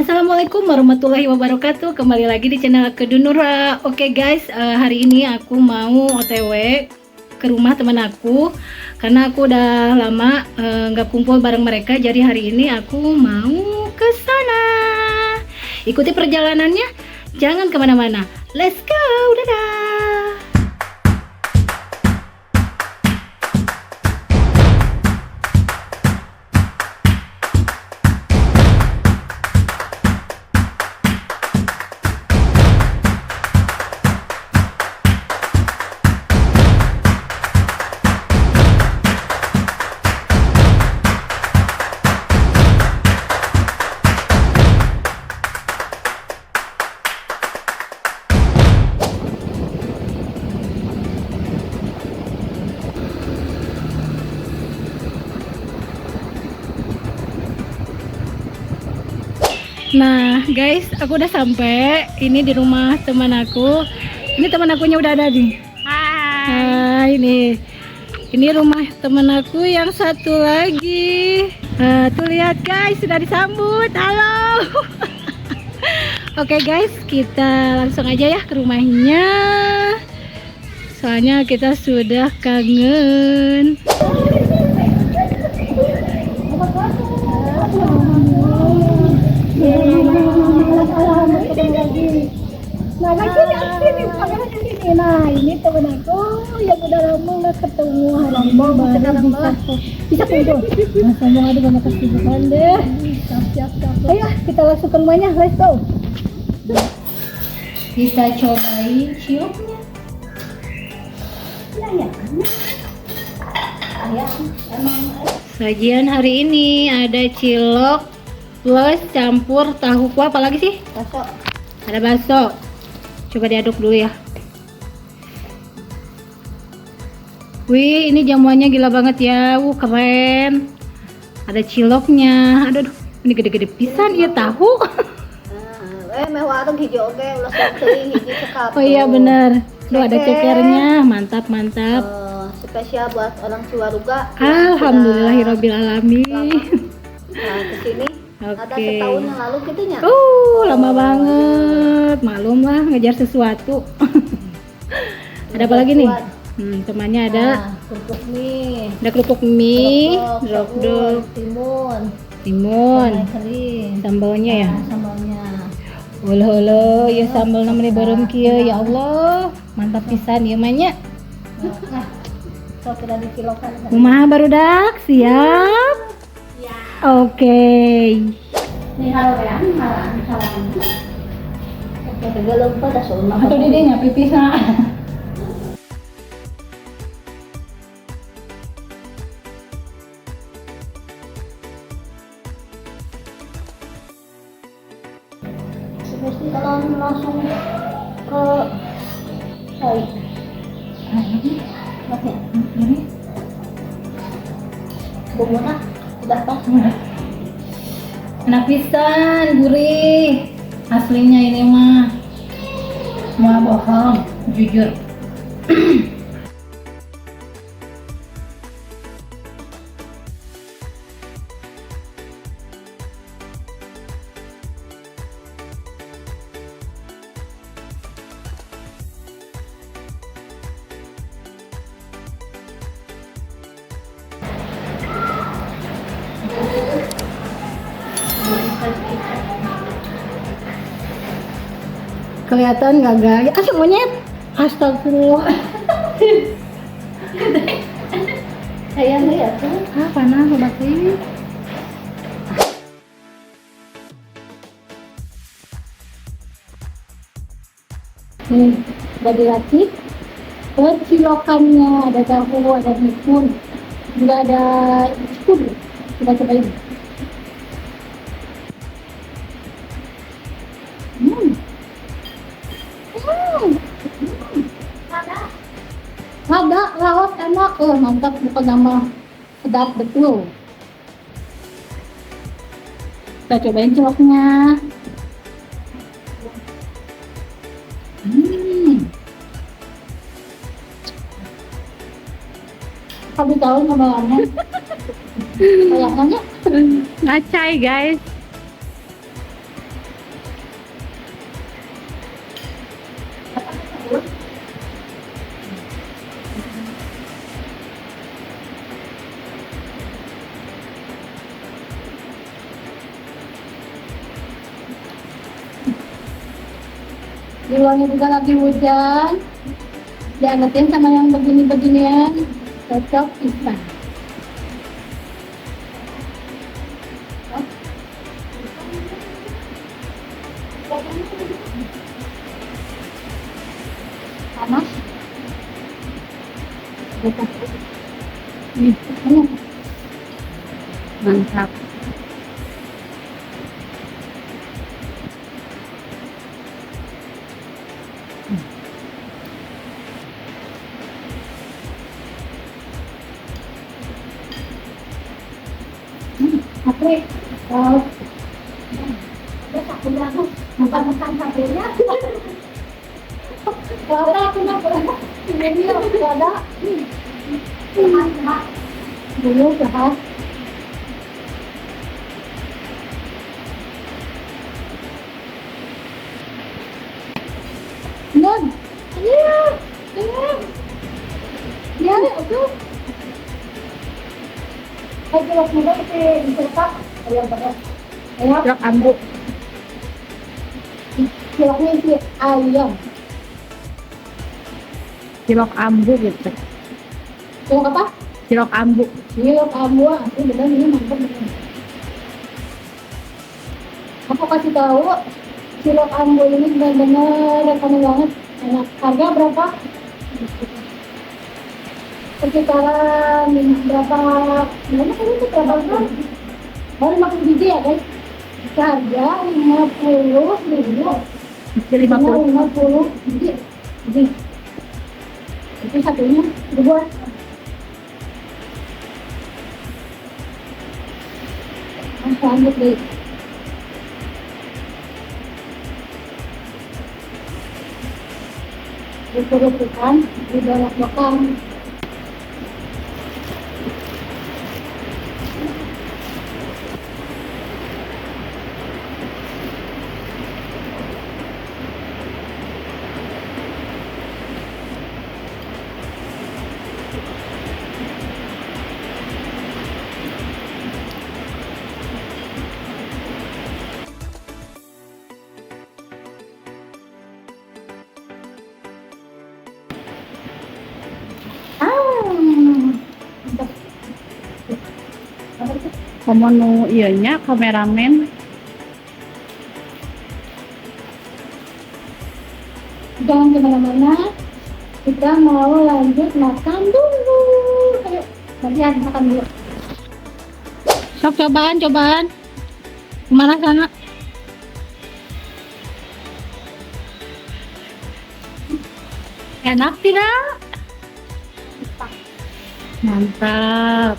Assalamualaikum warahmatullahi wabarakatuh. Kembali lagi di channel Kedunura. Oke guys, hari ini aku mau OTW ke rumah teman aku karena aku udah lama nggak kumpul bareng mereka. Jadi hari ini aku mau ke sana. Ikuti perjalanannya, jangan kemana-mana. Let's go, dadah. Nah guys, aku udah sampai ini di rumah teman aku. Ini teman akunya udah ada nih. Hai. Ini rumah teman aku yang satu lagi. Tuh lihat guys, sudah disambut. Halo. Oke guys, kita langsung aja ya ke rumahnya. Soalnya kita sudah kangen. Nah, nah ini temen aku yang udah lama nggak ketemu, baru bisa kumpul. Nah, semua ada banyak kesibukan deh. Siap. Ayo kita langsung ke rumahnya, let's go. Kita cobain ciloknya. Ya. Emang Sajian hari ini ada cilok plus campur tahu kuah, apa lagi sih? bakso. Ada bakso. Coba diaduk dulu ya. Wih, ini jamuannya gila banget ya. Keren. Ada ciloknya. Aduh, ini gede-gede pisan ya tahu. Meh warung hijau oke, ulah teuing hiji sekap. Oh iya bener. Tuh ada cekernya. Mantap. Spesial buat orang Ciwaruga. Alhamdulillahirabbil alamin. Nah, kesini ada Oke. setahun yang lalu gitunya. Lama banget. Maklum lah ngejar sesuatu. Ada apa lagi nih? Temannya ada Kerupuk mie, ada kerupuk mie, dok, timun, timun, cabai kering, sambalnya ya. sambalnya. Halo, ya sambal namanya bareng kieu ya Allah. Mantap pisan ieu mah nya. Nah, so kita dikilokan. Kumaha barudak? Siap? Ya. Oke. Nih halo ya, salam. Oke, tegelem pada soalnya. Atau didinya pipisna. Mesti kalau langsung ke Soi. Oke. Bumbunya udah pas. Enak pisan, gurih. Aslinya ini mah. Mau bohong, jujur. Kelihatan nggak gaya? Asal monyet. Astagfirullah. Saya lihat tuh. Panas obat sih. Nih, udah dilatih. Cilokannya ada tahu, ada bihun, juga ada cikur. Kita cobain. Ada laos enak, mantap, bukan nama sedap betul. Kita cobain ciloknya. Kamu tahu ngebawaannya? Kayaknya Ngacai guys. Di luarnya juga lagi hujan. Diangetin sama yang begini-beginian. Cocok bisa. Panas. Mantap. Oke, terus aku bilang, makan satenya. Kalau aku nak ini ada, dulu ya. Nun, iya, iya, itu. Cilok muda itu dicetak ayam bakar. Cilok ambu. Ciloknya itu ayam. Cilok ambu gitu. Cilok apa? Cilok ambu. Cilok ambu. Ini benar ini mantap benar. Aku kasih tahu cilok ambu ini benar-benar rekomen banget. Enak. Harga berapa? Sekitaran berapa? Berapa tadi itu berapa gram? Baru 50 biji ya guys. Harga 50.000. 50 biji. Itu satunya dibuat. Lanjut deh. Diturutkan, dibelok-belokkan. Kamu nu iyanya kameramen. Jangan kemana-mana, kita mau lanjut makan dulu. Ayo, kalian makan dulu. Sok cobaan. Kemana sana? Enak tidak? Mantap.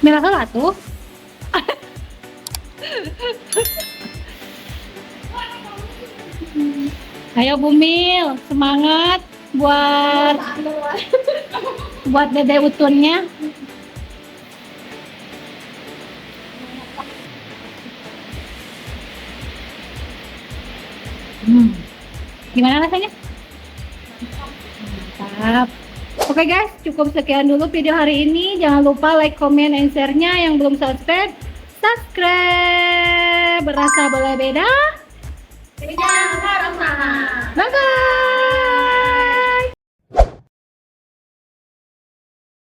Bismillah tuh. Ayo Bumil, semangat buat dede utunnya. Gimana rasanya? Mantap. Oke guys, cukup sekian dulu video hari ini. Jangan lupa like, comment, and share-nya. Yang belum subscribe, subscribe. Berasa boleh beda. Bye bye.